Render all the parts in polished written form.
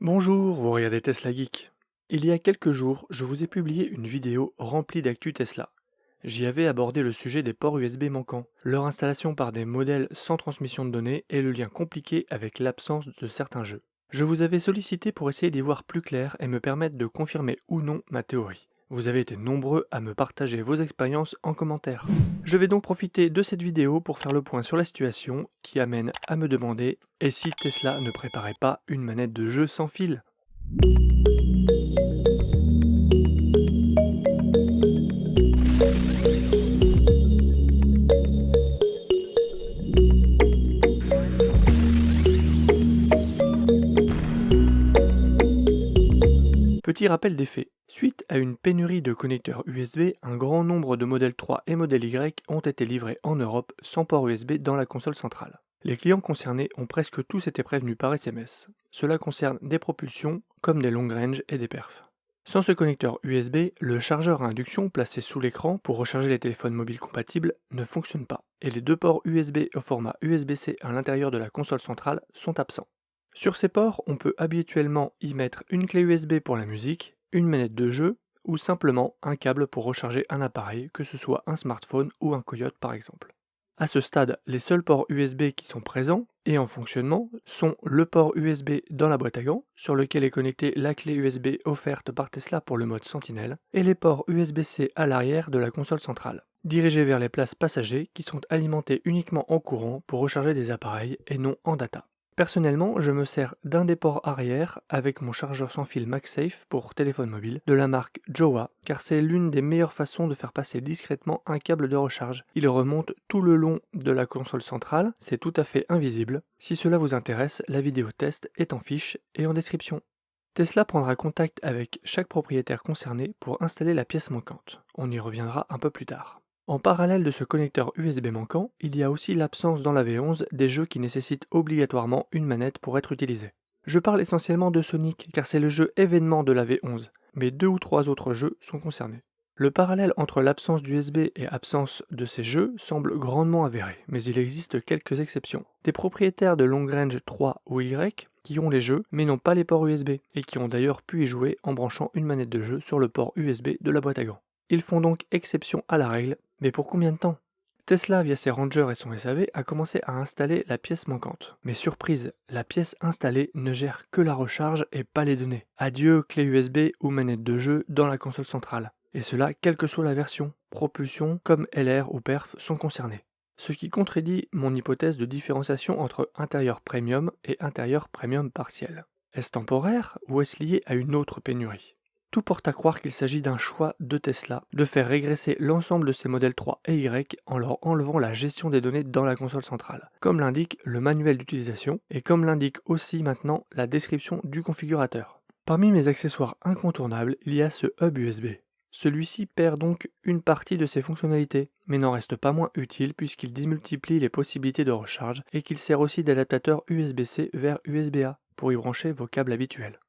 Bonjour, vous regardez Tesla Geek. Il y a quelques jours, je vous ai publié une vidéo remplie d'actu Tesla. J'y avais abordé le sujet des ports USB manquants, leur installation par des modèles sans transmission de données et le lien compliqué avec l'absence de certains jeux. Je vous avais sollicité pour essayer d'y voir plus clair et me permettre de confirmer ou non ma théorie. Vous avez été nombreux à me partager vos expériences en commentaire. Je vais donc profiter de cette vidéo pour faire le point sur la situation qui amène à me demander et si Tesla ne préparait pas une manette de jeu sans fil. Petit rappel des faits. Suite à une pénurie de connecteurs USB, un grand nombre de modèles 3 et modèles Y ont été livrés en Europe sans port USB dans la console centrale. Les clients concernés ont presque tous été prévenus par SMS. Cela concerne des propulsions comme des long range et des perfs. Sans ce connecteur USB, le chargeur à induction placé sous l'écran pour recharger les téléphones mobiles compatibles ne fonctionne pas, et les deux ports USB au format USB-C à l'intérieur de la console centrale sont absents. Sur ces ports, on peut habituellement y mettre une clé USB pour la musique, une manette de jeu, ou simplement un câble pour recharger un appareil, que ce soit un smartphone ou un Coyote par exemple. À ce stade, les seuls ports USB qui sont présents et en fonctionnement sont le port USB dans la boîte à gants, sur lequel est connectée la clé USB offerte par Tesla pour le mode Sentinelle, et les ports USB-C à l'arrière de la console centrale, dirigés vers les places passagers qui sont alimentés uniquement en courant pour recharger des appareils et non en data. Personnellement, je me sers d'un des ports arrière avec mon chargeur sans fil MagSafe pour téléphone mobile de la marque Jowa, car c'est l'une des meilleures façons de faire passer discrètement un câble de recharge. Il remonte tout le long de la console centrale, c'est tout à fait invisible. Si cela vous intéresse, la vidéo test est en fiche et en description. Tesla prendra contact avec chaque propriétaire concerné pour installer la pièce manquante. On y reviendra un peu plus tard. En parallèle de ce connecteur USB manquant, il y a aussi l'absence dans la V11 des jeux qui nécessitent obligatoirement une manette pour être utilisés. Je parle essentiellement de Sonic car c'est le jeu événement de la V11, mais 2 ou 3 autres jeux sont concernés. Le parallèle entre l'absence d'USB et absence de ces jeux semble grandement avéré, mais il existe quelques exceptions. Des propriétaires de long range 3 ou Y qui ont les jeux mais n'ont pas les ports USB et qui ont d'ailleurs pu y jouer en branchant une manette de jeu sur le port USB de la boîte à gants. Ils font donc exception à la règle, mais pour combien de temps? Tesla, via ses rangers et son SAV, a commencé à installer la pièce manquante. Mais surprise, la pièce installée ne gère que la recharge et pas les données. Adieu clé USB ou manette de jeu dans la console centrale. Et cela, quelle que soit la version, propulsion comme LR ou perf sont concernés. Ce qui contredit mon hypothèse de différenciation entre intérieur premium et intérieur premium partiel. Est-ce temporaire ou est-ce lié à une autre pénurie? Tout porte à croire qu'il s'agit d'un choix de Tesla de faire régresser l'ensemble de ses modèles 3 et Y en leur enlevant la gestion des données dans la console centrale, comme l'indique le manuel d'utilisation et comme l'indique aussi maintenant la description du configurateur. Parmi mes accessoires incontournables, il y a ce hub USB. Celui-ci perd donc une partie de ses fonctionnalités, mais n'en reste pas moins utile puisqu'il démultiplie les possibilités de recharge et qu'il sert aussi d'adaptateur USB-C vers USB-A pour y brancher vos câbles habituels.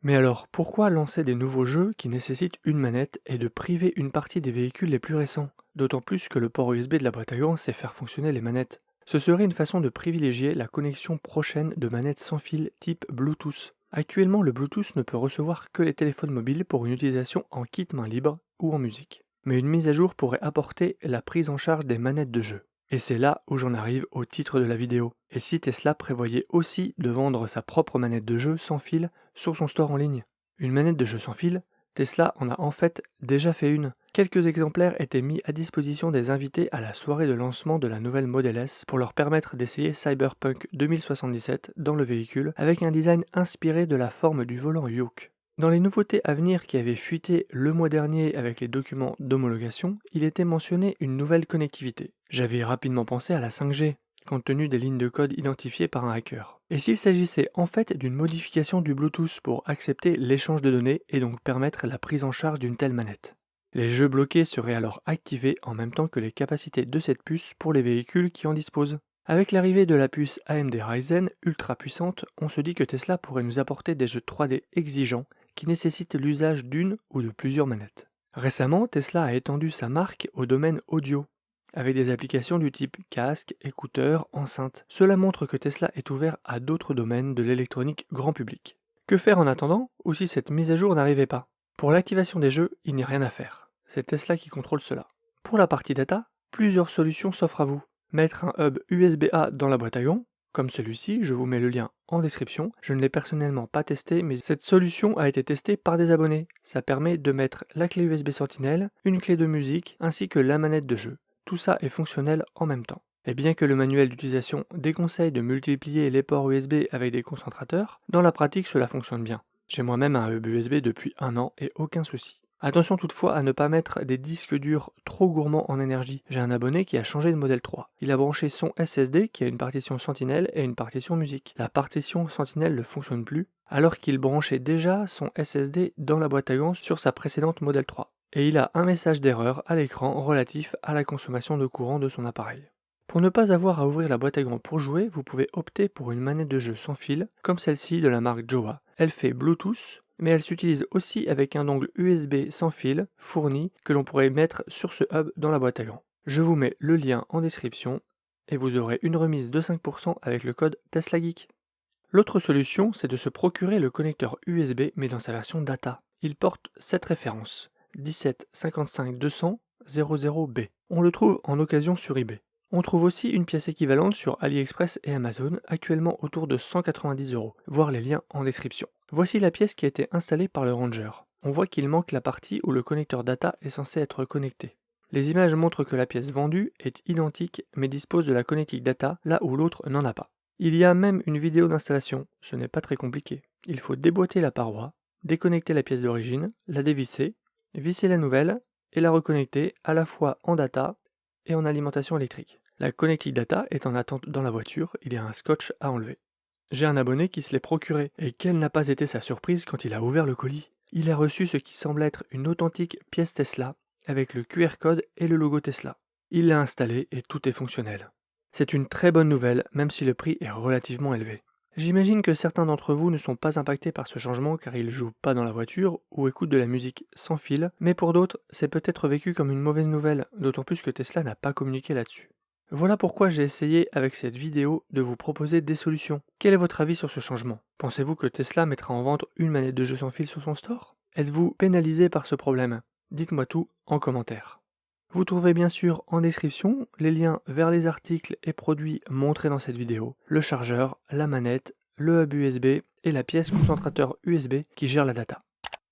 Mais alors, pourquoi lancer des nouveaux jeux qui nécessitent une manette et de priver une partie des véhicules les plus récents? D'autant plus que le port USB de la boîte à gants sait faire fonctionner les manettes. Ce serait une façon de privilégier la connexion prochaine de manettes sans fil type Bluetooth. Actuellement, le Bluetooth ne peut recevoir que les téléphones mobiles pour une utilisation en kit main libre ou en musique. Mais une mise à jour pourrait apporter la prise en charge des manettes de jeu. Et c'est là où j'en arrive au titre de la vidéo. Et si Tesla prévoyait aussi de vendre sa propre manette de jeu sans fil sur son store en ligne? Une manette de jeu sans fil, Tesla en a en fait déjà fait une. Quelques exemplaires étaient mis à disposition des invités à la soirée de lancement de la nouvelle Model S pour leur permettre d'essayer Cyberpunk 2077 dans le véhicule avec un design inspiré de la forme du volant yoke. Dans les nouveautés à venir qui avaient fuité le mois dernier avec les documents d'homologation, il était mentionné une nouvelle connectivité. J'avais rapidement pensé à la 5G, compte tenu des lignes de code identifiées par un hacker. Et s'il s'agissait en fait d'une modification du Bluetooth pour accepter l'échange de données et donc permettre la prise en charge d'une telle manette? Les jeux bloqués seraient alors activés en même temps que les capacités de cette puce pour les véhicules qui en disposent. Avec l'arrivée de la puce AMD Ryzen ultra puissante, on se dit que Tesla pourrait nous apporter des jeux 3D exigeants qui nécessitent l'usage d'une ou de plusieurs manettes. Récemment, Tesla a étendu sa marque au domaine audio, avec des applications du type casque, écouteurs, enceinte. Cela montre que Tesla est ouvert à d'autres domaines de l'électronique grand public. Que faire en attendant, ou si cette mise à jour n'arrivait pas? Pour l'activation des jeux, il n'y a rien à faire. C'est Tesla qui contrôle cela. Pour la partie data, plusieurs solutions s'offrent à vous. Mettre un hub USB-A dans la boîte à gants, comme celui-ci, je vous mets le lien en description. Je ne l'ai personnellement pas testé, mais cette solution a été testée par des abonnés. Ça permet de mettre la clé USB Sentinel, une clé de musique, ainsi que la manette de jeu. Tout ça est fonctionnel en même temps. Et bien que le manuel d'utilisation déconseille de multiplier les ports USB avec des concentrateurs, dans la pratique cela fonctionne bien. J'ai moi-même un hub USB depuis 1 an et aucun souci. Attention toutefois à ne pas mettre des disques durs trop gourmands en énergie. J'ai un abonné qui a changé de modèle 3. Il a branché son SSD qui a une partition Sentinel et une partition musique. La partition Sentinel ne fonctionne plus, alors qu'il branchait déjà son SSD dans la boîte à gants sur sa précédente modèle 3. Et il a un message d'erreur à l'écran relatif à la consommation de courant de son appareil. Pour ne pas avoir à ouvrir la boîte à gants pour jouer, vous pouvez opter pour une manette de jeu sans fil, comme celle-ci de la marque Jowa. Elle fait Bluetooth, mais elle s'utilise aussi avec un dongle USB sans fil fourni que l'on pourrait mettre sur ce hub dans la boîte à gants. Je vous mets le lien en description et vous aurez une remise de 5% avec le code TeslaGeek. L'autre solution, c'est de se procurer le connecteur USB mais dans sa version data. Il porte cette référence 1755200-00B. On le trouve en occasion sur eBay. On trouve aussi une pièce équivalente sur AliExpress et Amazon, actuellement autour de 190 €. Voir les liens en description. Voici la pièce qui a été installée par le Ranger. On voit qu'il manque la partie où le connecteur data est censé être connecté. Les images montrent que la pièce vendue est identique mais dispose de la connectique data là où l'autre n'en a pas. Il y a même une vidéo d'installation, ce n'est pas très compliqué. Il faut déboîter la paroi, déconnecter la pièce d'origine, la dévisser, visser la nouvelle et la reconnecter à la fois en data et en alimentation électrique. La connectique data est en attente dans la voiture, il y a un scotch à enlever. J'ai un abonné qui se l'est procuré, et quelle n'a pas été sa surprise quand il a ouvert le colis. Il a reçu ce qui semble être une authentique pièce Tesla, avec le QR code et le logo Tesla. Il l'a installé et tout est fonctionnel. C'est une très bonne nouvelle, même si le prix est relativement élevé. J'imagine que certains d'entre vous ne sont pas impactés par ce changement car ils jouent pas dans la voiture ou écoutent de la musique sans fil, mais pour d'autres, c'est peut-être vécu comme une mauvaise nouvelle, d'autant plus que Tesla n'a pas communiqué là-dessus. Voilà pourquoi j'ai essayé avec cette vidéo de vous proposer des solutions. Quel est votre avis sur ce changement? Pensez-vous que Tesla mettra en vente une manette de jeu sans fil sur son store? Êtes-vous pénalisé par ce problème? Dites-moi tout en commentaire. Vous trouverez bien sûr en description les liens vers les articles et produits montrés dans cette vidéo, le chargeur, la manette, le hub USB et la pièce concentrateur USB qui gère la data.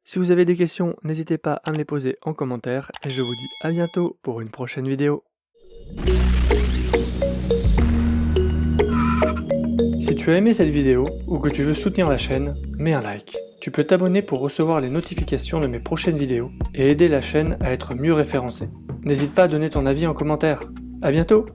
Si vous avez des questions, n'hésitez pas à me les poser en commentaire et je vous dis à bientôt pour une prochaine vidéo. Si tu as aimé cette vidéo ou que tu veux soutenir la chaîne, mets un like. Tu peux t'abonner pour recevoir les notifications de mes prochaines vidéos et aider la chaîne à être mieux référencée. N'hésite pas à donner ton avis en commentaire. À bientôt!